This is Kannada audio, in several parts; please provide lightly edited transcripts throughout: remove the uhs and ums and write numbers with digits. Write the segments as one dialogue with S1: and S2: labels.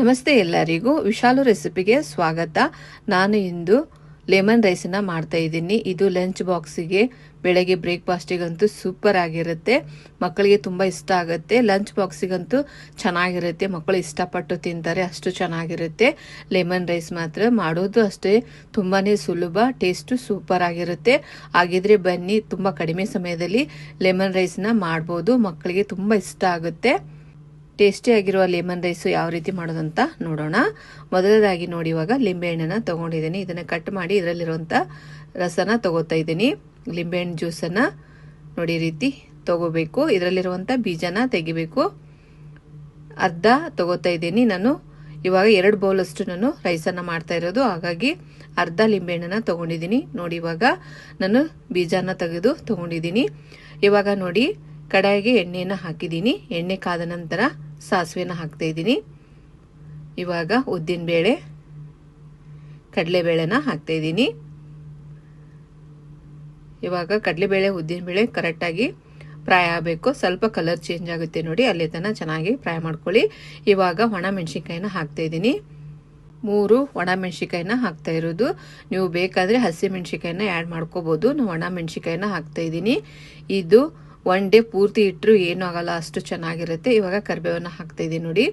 S1: ನಮಸ್ತೆ ಎಲ್ಲರಿಗೂ ವಿಶಾಲು ರೆಸಿಪಿಗೆ ಸ್ವಾಗತ. ನಾನು ಇಂದು ಲೆಮನ್ ರೈಸನ್ನ ಮಾಡ್ತಾ ಇದ್ದೀನಿ. ಇದು ಲಂಚ್ ಬಾಕ್ಸಿಗೆ ಬೆಳಗ್ಗೆ ಬ್ರೇಕ್ಫಾಸ್ಟಿಗಂತೂ ಸೂಪರ್ ಆಗಿರುತ್ತೆ. ಮಕ್ಕಳಿಗೆ ತುಂಬ ಇಷ್ಟ ಆಗುತ್ತೆ. ಲಂಚ್ ಬಾಕ್ಸಿಗಂತೂ ಚೆನ್ನಾಗಿರುತ್ತೆ. ಮಕ್ಕಳು ಇಷ್ಟಪಟ್ಟು ತಿಂತಾರೆ, ಅಷ್ಟು ಚೆನ್ನಾಗಿರುತ್ತೆ. ಲೆಮನ್ ರೈಸ್ ಮಾತ್ರ ಮಾಡೋದು ಅಷ್ಟೇ ತುಂಬಾ ಸುಲಭ, ಟೇಸ್ಟು ಸೂಪರ್ ಆಗಿರುತ್ತೆ. ಹಾಗಿದ್ರೆ ಬನ್ನಿ, ತುಂಬ ಕಡಿಮೆ ಸಮಯದಲ್ಲಿ ಲೆಮನ್ ರೈಸ್ನ ಮಾಡ್ಬೋದು. ಮಕ್ಕಳಿಗೆ ತುಂಬ ಇಷ್ಟ ಆಗುತ್ತೆ. ಟೇಸ್ಟಿಯಾಗಿರುವ ಲೆಮನ್ ರೈಸು ಯಾವ ರೀತಿ ಮಾಡೋದಂತ ನೋಡೋಣ. ಮೊದಲದಾಗಿ ನೋಡಿ, ಇವಾಗ ಲಿಂಬೆಹಣ್ಣನ್ನು ತೊಗೊಂಡಿದ್ದೀನಿ. ಇದನ್ನು ಕಟ್ ಮಾಡಿ ಇದರಲ್ಲಿರುವಂಥ ರಸನ ತಗೋತಾ ಇದ್ದೀನಿ. ಲಿಂಬೆಹಣ್ಣು ಜ್ಯೂಸನ್ನು ನೋಡಿ ಈ ರೀತಿ ತಗೋಬೇಕು. ಇದರಲ್ಲಿರುವಂಥ ಬೀಜನ ತೆಗಿಬೇಕು. ಅರ್ಧ ತಗೋತಾ ಇದ್ದೀನಿ ನಾನು. ಇವಾಗ 2 ಬೌಲಷ್ಟು ನಾನು ರೈಸನ್ನು ಮಾಡ್ತಾ ಇರೋದು, ಹಾಗಾಗಿ ಅರ್ಧ ಲಿಂಬೆಹಣ್ಣನ್ನು ತೊಗೊಂಡಿದ್ದೀನಿ. ನೋಡಿ ಇವಾಗ ನಾನು ಬೀಜನ ತೆಗೆದು ತೊಗೊಂಡಿದ್ದೀನಿ. ಇವಾಗ ನೋಡಿ ಕಡಾಯಿಗೆ ಎಣ್ಣೆನ ಹಾಕಿದ್ದೀನಿ. ಎಣ್ಣೆ ಕಾದ ನಂತರ ಸಾಸಿವೆನ ಹಾಕ್ತಾ ಇದ್ದೀನಿ. ಇವಾಗ ಉದ್ದಿನಬೇಳೆ, ಕಡಲೆಬೇಳೆನ ಹಾಕ್ತಾ ಇದ್ದೀನಿ. ಇವಾಗ ಕಡಲೆಬೇಳೆ ಉದ್ದಿನಬೇಳೆ ಕರೆಕ್ಟಾಗಿ ಫ್ರೈ ಆಗಬೇಕು. ಸ್ವಲ್ಪ ಕಲರ್ ಚೇಂಜ್ ಆಗುತ್ತೆ ನೋಡಿ, ಅಲ್ಲಿ ತನಕ ಚೆನ್ನಾಗಿ ಫ್ರೈ ಮಾಡ್ಕೊಳ್ಳಿ. ಇವಾಗ ಒಣ ಮೆಣಸಿನ್ಕಾಯಿನ ಹಾಕ್ತಾ ಇದ್ದೀನಿ. 3 ಒಣ ಮೆಣಸಿನ್ಕಾಯಿನ ಹಾಕ್ತಾ ಇರೋದು. ನೀವು ಬೇಕಾದರೆ ಹಸಿ ಮೆಣಸಿನ್ಕಾಯಿನ ಆ್ಯಡ್ ಮಾಡ್ಕೋಬೋದು. ನಾನು ಒಣ ಮೆಣಸಿನ್ಕಾಯಿನ ಹಾಕ್ತಾ ಇದ್ದೀನಿ. ಇದು 1 ಡೇ ಪೂರ್ತಿ ಇಟ್ಟರು ಏನೂ ಆಗಲ್ಲ, ಅಷ್ಟು ಚೆನ್ನಾಗಿರುತ್ತೆ. ಇವಾಗ ಕರಿಬೇವನ್ನ ಹಾಕ್ತಾ ಇದ್ದೀನಿ ನೋಡಿ.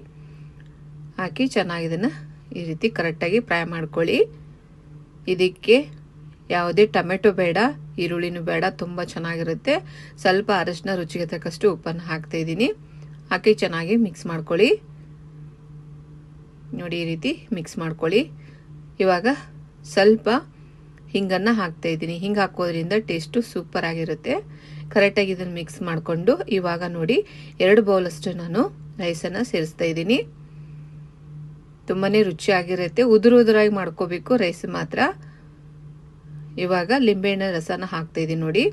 S1: ಹಾಕಿ ಚೆನ್ನಾಗಿ ಇದನ್ನು ಈ ರೀತಿ ಕರೆಕ್ಟಾಗಿ ಫ್ರೈ ಮಾಡ್ಕೊಳ್ಳಿ. ಇದಕ್ಕೆ ಯಾವುದೇ ಟೊಮೆಟೊ ಬೇಡ, ಈರುಳ್ಳಿನೂ ಬೇಡ, ತುಂಬ ಚೆನ್ನಾಗಿರುತ್ತೆ. ಸ್ವಲ್ಪ ಅರಶಿನ, ರುಚಿಗೆ ತಕ್ಕಷ್ಟು ಉಪ್ಪನ್ನು ಹಾಕ್ತಾ ಇದ್ದೀನಿ. ಹಾಕಿ ಚೆನ್ನಾಗಿ ಮಿಕ್ಸ್ ಮಾಡ್ಕೊಳ್ಳಿ. ನೋಡಿ ಈ ರೀತಿ ಮಿಕ್ಸ್ ಮಾಡ್ಕೊಳ್ಳಿ. ಇವಾಗ ಸ್ವಲ್ಪ ಹಿಂಗನ್ನು ಹಾಕ್ತಾ ಇದ್ದೀನಿ. ಹಿಂಗೆ ಹಾಕೋದ್ರಿಂದ ಟೇಸ್ಟು ಸೂಪರ್ ಆಗಿರುತ್ತೆ. ಕರೆಕ್ಟಾಗಿ ಇದನ್ನು ಮಿಕ್ಸ್ ಮಾಡಿಕೊಂಡು ಇವಾಗ ನೋಡಿ 2 ಬೌಲಷ್ಟು ನಾನು ರೈಸನ್ನು ಸೇರಿಸ್ತಾ ಇದ್ದೀನಿ. ತುಂಬಾ ರುಚಿಯಾಗಿರುತ್ತೆ. ಉದುರಾಗಿ ಮಾಡ್ಕೋಬೇಕು ರೈಸ್ ಮಾತ್ರ. ಇವಾಗ ಲಿಂಬೆಹಣ್ಣಿನ ರಸನ ಹಾಕ್ತಾ ಇದ್ದೀನಿ ನೋಡಿ.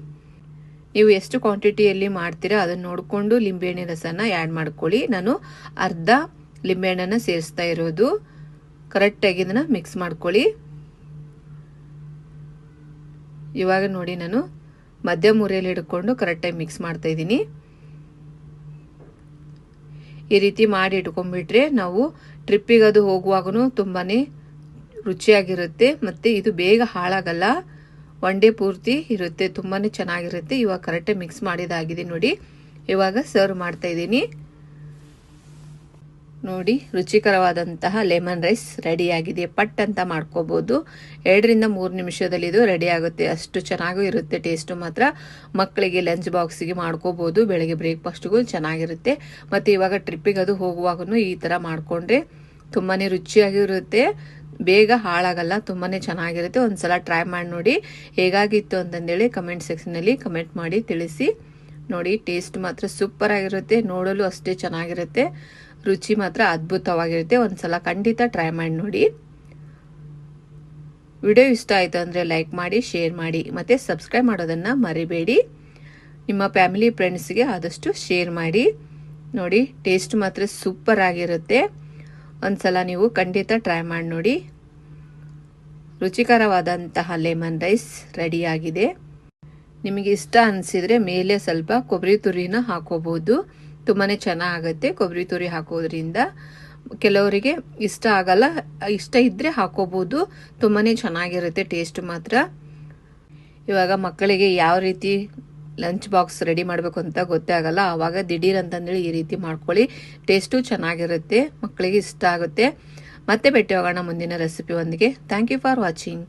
S1: ನೀವು ಎಷ್ಟು ಕ್ವಾಂಟಿಟಿಯಲ್ಲಿ ಮಾಡ್ತೀರಾ ಅದನ್ನು ನೋಡಿಕೊಂಡು ಲಿಂಬೆಹಣ್ಣಿನ ರಸನ ಆ್ಯಡ್ ಮಾಡ್ಕೊಳ್ಳಿ. ನಾನು ಅರ್ಧ ಲಿಂಬೆಹಣ್ಣನ್ನು ಸೇರಿಸ್ತಾ ಇರೋದು. ಕರೆಕ್ಟಾಗಿ ಇದನ್ನು ಮಿಕ್ಸ್ ಮಾಡ್ಕೊಳ್ಳಿ. ಇವಾಗ ನೋಡಿ ನಾನು ಮಧ್ಯಮ ಉರಿಯಲ್ಲಿ ಹಿಡ್ಕೊಂಡು ಕರೆಕ್ಟಾಗಿ ಮಿಕ್ಸ್ ಮಾಡ್ತಾ ಇದ್ದೀನಿ. ಈ ರೀತಿ ಮಾಡಿ ಇಟ್ಕೊಂಡ್ಬಿಟ್ರೆ ನಾವು ಟ್ರಿಪ್ಪಿಗೆ ಅದು ಹೋಗುವಾಗೂ ತುಂಬಾ ರುಚಿಯಾಗಿರುತ್ತೆ. ಮತ್ತು ಇದು ಬೇಗ ಹಾಳಾಗಲ್ಲ, 1 ಡೇ ಪೂರ್ತಿ ಇರುತ್ತೆ, ತುಂಬಾ ಚೆನ್ನಾಗಿರುತ್ತೆ. ಇವಾಗ ಕರೆಕ್ಟಾಗಿ ಮಿಕ್ಸ್ ಮಾಡಿದಾಗಿದೆ ನೋಡಿ. ಇವಾಗ ಸರ್ವ್ ಮಾಡ್ತಾ ಇದ್ದೀನಿ ನೋಡಿ. ರುಚಿಕರವಾದಂತಹ ಲೆಮನ್ ರೈಸ್ ರೆಡಿಯಾಗಿದೆ. ಪಟ್ ಅಂತ ಮಾಡ್ಕೋಬೋದು. 2 ರಿಂದ 3 ನಿಮಿಷದಲ್ಲಿ ಇದು ರೆಡಿ ಆಗುತ್ತೆ. ಅಷ್ಟು ಚೆನ್ನಾಗೂ ಇರುತ್ತೆ. ಟೇಸ್ಟು ಮಾತ್ರ ಮಕ್ಕಳಿಗೆ ಲಂಚ್ ಬಾಕ್ಸಿಗೆ ಮಾಡ್ಕೋಬೋದು. ಬೆಳಗ್ಗೆ ಬ್ರೇಕ್ಫಾಸ್ಟಿಗೂ ಚೆನ್ನಾಗಿರುತ್ತೆ. ಮತ್ತು ಇವಾಗ ಟ್ರಿಪ್ಪಿಗೆ ಅದು ಹೋಗುವಾಗೂ ಈ ಥರ ಮಾಡಿಕೊಂಡ್ರೆ ತುಂಬಾ ರುಚಿಯಾಗಿರುತ್ತೆ. ಬೇಗ ಹಾಳಾಗಲ್ಲ, ತುಂಬಾ ಚೆನ್ನಾಗಿರುತ್ತೆ. ಒಂದ್ಸಲ ಟ್ರೈ ಮಾಡಿ ನೋಡಿ ಹೇಗಾಗಿತ್ತು ಅಂತಂದೇಳಿ ಕಮೆಂಟ್ ಸೆಕ್ಷನಲ್ಲಿ ಕಮೆಂಟ್ ಮಾಡಿ ತಿಳಿಸಿ. ನೋಡಿ ಟೇಸ್ಟ್ ಮಾತ್ರ ಸೂಪರ್ ಆಗಿರುತ್ತೆ. ನೋಡಲು ಅಷ್ಟೇ ಚೆನ್ನಾಗಿರುತ್ತೆ. ರುಚಿ ಮಾತ್ರ ಅದ್ಭುತವಾಗಿರುತ್ತೆ. ಒಂದ್ಸಲ ಖಂಡಿತ ಟ್ರೈ ಮಾಡಿ ನೋಡಿ. ವಿಡಿಯೋ ಇಷ್ಟ ಆಯಿತು ಅಂದರೆ ಲೈಕ್ ಮಾಡಿ, ಶೇರ್ ಮಾಡಿ, ಮತ್ತು ಸಬ್ಸ್ಕ್ರೈಬ್ ಮಾಡೋದನ್ನು ಮರಿಬೇಡಿ. ನಿಮ್ಮ ಫ್ಯಾಮಿಲಿ ಫ್ರೆಂಡ್ಸ್ಗೆ ಆದಷ್ಟು ಶೇರ್ ಮಾಡಿ. ನೋಡಿ ಟೇಸ್ಟ್ ಮಾತ್ರ ಸೂಪರ್ ಆಗಿರುತ್ತೆ. ಒಂದ್ಸಲ ನೀವು ಖಂಡಿತ ಟ್ರೈ ಮಾಡಿ ನೋಡಿ. ರುಚಿಕರವಾದಂತಹ ಲೆಮನ್ ರೈಸ್ ರೆಡಿಯಾಗಿದೆ. ನಿಮಗೆ ಇಷ್ಟ ಅನಿಸಿದರೆ ಮೇಲೆ ಸ್ವಲ್ಪ ಕೊಬ್ಬರಿ ತುರಿನ ಹಾಕೋಬಹುದು. ತುಂಬಾ ಚೆನ್ನಾಗುತ್ತೆ ಕೊಬ್ಬರಿ ತುರಿ ಹಾಕೋದ್ರಿಂದ. ಕೆಲವರಿಗೆ ಇಷ್ಟ ಆಗಲ್ಲ, ಇಷ್ಟ ಇದ್ದರೆ ಹಾಕೋಬಹುದು. ತುಂಬಾ ಚೆನ್ನಾಗಿರುತ್ತೆ ಟೇಸ್ಟ್ ಮಾತ್ರ. ಇವಾಗ ಮಕ್ಕಳಿಗೆ ಯಾವ ರೀತಿ ಲಂಚ್ ಬಾಕ್ಸ್ ರೆಡಿ ಮಾಡಬೇಕು ಅಂತ ಗೊತ್ತೇ ಆಗಲ್ಲ. ಆವಾಗ ದಿಢೀರ್ ಅಂತಂದೇಳಿ ಈ ರೀತಿ ಮಾಡ್ಕೊಳ್ಳಿ. ಟೇಸ್ಟು ಚೆನ್ನಾಗಿರುತ್ತೆ, ಮಕ್ಕಳಿಗೆ ಇಷ್ಟ ಆಗುತ್ತೆ. ಮತ್ತೆ ಭೇಟಿ ಹೋಗೋಣ ಮುಂದಿನ ರೆಸಿಪಿ ಒಂದಿಗೆ. Thank you for watching.